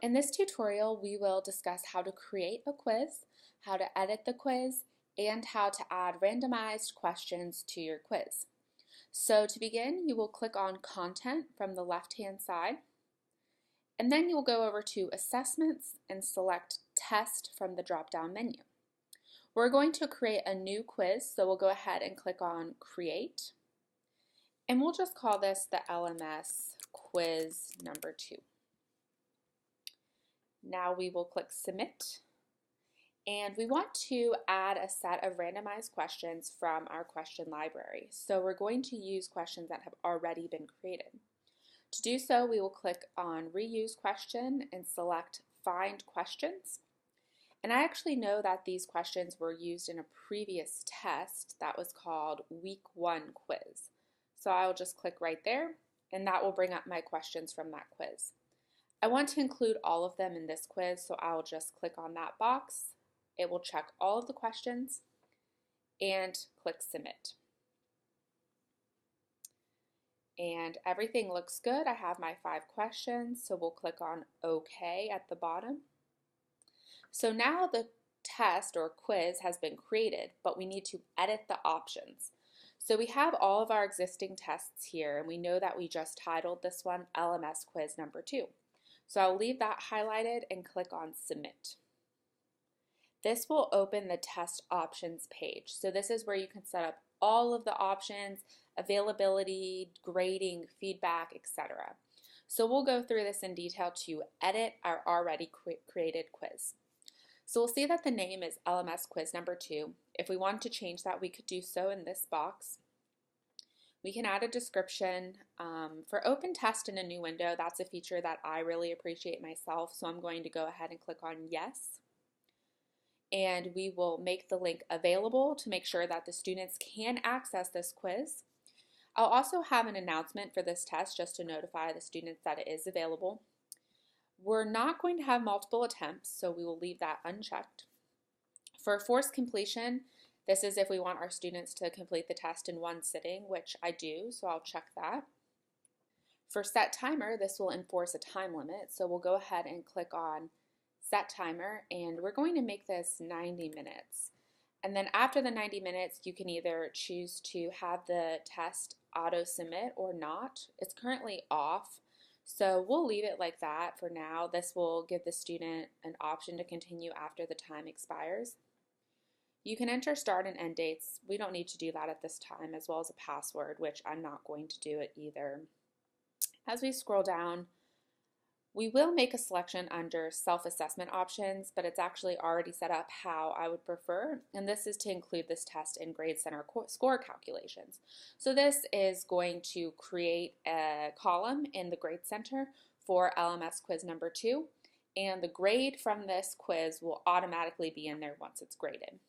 In this tutorial, we will discuss how to create a quiz, how to edit the quiz, and how to add randomized questions to your quiz. So to begin, you will click on Content from the left-hand side, and then you'll go over to Assessments and select Test from the drop-down menu. We're going to create a new quiz, so we'll go ahead and click on Create, and we'll just call this the LMS quiz number 2. Now we will click Submit, and we want to add a set of randomized questions from our question library. So we're going to use questions that have already been created. To do so, we will click on Reuse Question and select Find Questions. And I actually know that these questions were used in a previous test that was called Week 1 quiz. So I'll just click right there, and that will bring up my questions from that quiz. I want to include all of them in this quiz, so I'll just click on that box. It will check all of the questions and click Submit. And everything looks good. I have my 5 questions, so we'll click on OK at the bottom. So now the test or quiz has been created, but we need to edit the options. So we have all of our existing tests here, and we know that we just titled this one LMS quiz number 2. So I'll leave that highlighted and click on Submit. This will open the test options page. So this is where you can set up all of the options, availability, grading, feedback, etc. So we'll go through this in detail to edit our already created quiz. So we'll see that the name is LMS quiz number 2. If we want to change that, we could do so in this box. We can add a description. For open test in a new window, that's a feature that I really appreciate myself, so I'm going to go ahead and click on Yes. And we will make the link available to make sure that the students can access this quiz. I'll also have an announcement for this test just to notify the students that it is available. We're not going to have multiple attempts, so we will leave that unchecked. For forced completion, this is if we want our students to complete the test in one sitting, which I do, so I'll check that. For set timer, this will enforce a time limit, so we'll go ahead and click on set timer, and we're going to make this 90 minutes. And then after the 90 minutes, you can either choose to have the test auto submit or not. It's currently off, so we'll leave it like that for now. This will give the student an option to continue after the time expires. You can enter start and end dates. We don't need to do that at this time, as well as a password, which I'm not going to do it either. As we scroll down, we will make a selection under self-assessment options, but it's actually already set up how I would prefer, and this is to include this test in Grade Center score calculations. So this is going to create a column in the Grade Center for LMS quiz number 2, and the grade from this quiz will automatically be in there once it's graded.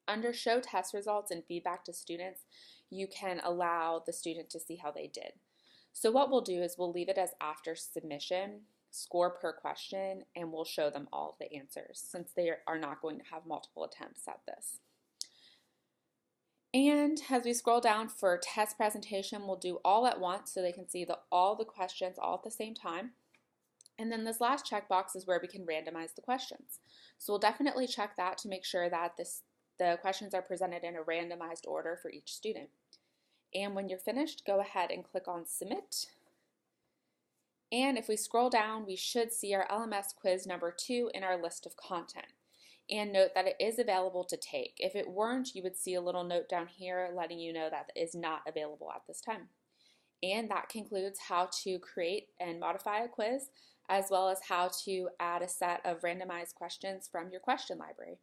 Under Show Test Results and Feedback to Students, you can allow the student to see how they did. So what we'll do is we'll leave it as after submission, score per question, and we'll show them all of the answers since they are not going to have multiple attempts at this. And as we scroll down for test presentation, we'll do all at once so they can see all the questions all at the same time. And then this last checkbox is where we can randomize the questions. So we'll definitely check that to make sure that the questions are presented in a randomized order for each student. And when you're finished, go ahead and click on Submit. And if we scroll down, we should see our LMS quiz number 2 in our list of content. And note that it is available to take. If it weren't, you would see a little note down here letting you know that it is not available at this time. And that concludes how to create and modify a quiz, as well as how to add a set of randomized questions from your question library.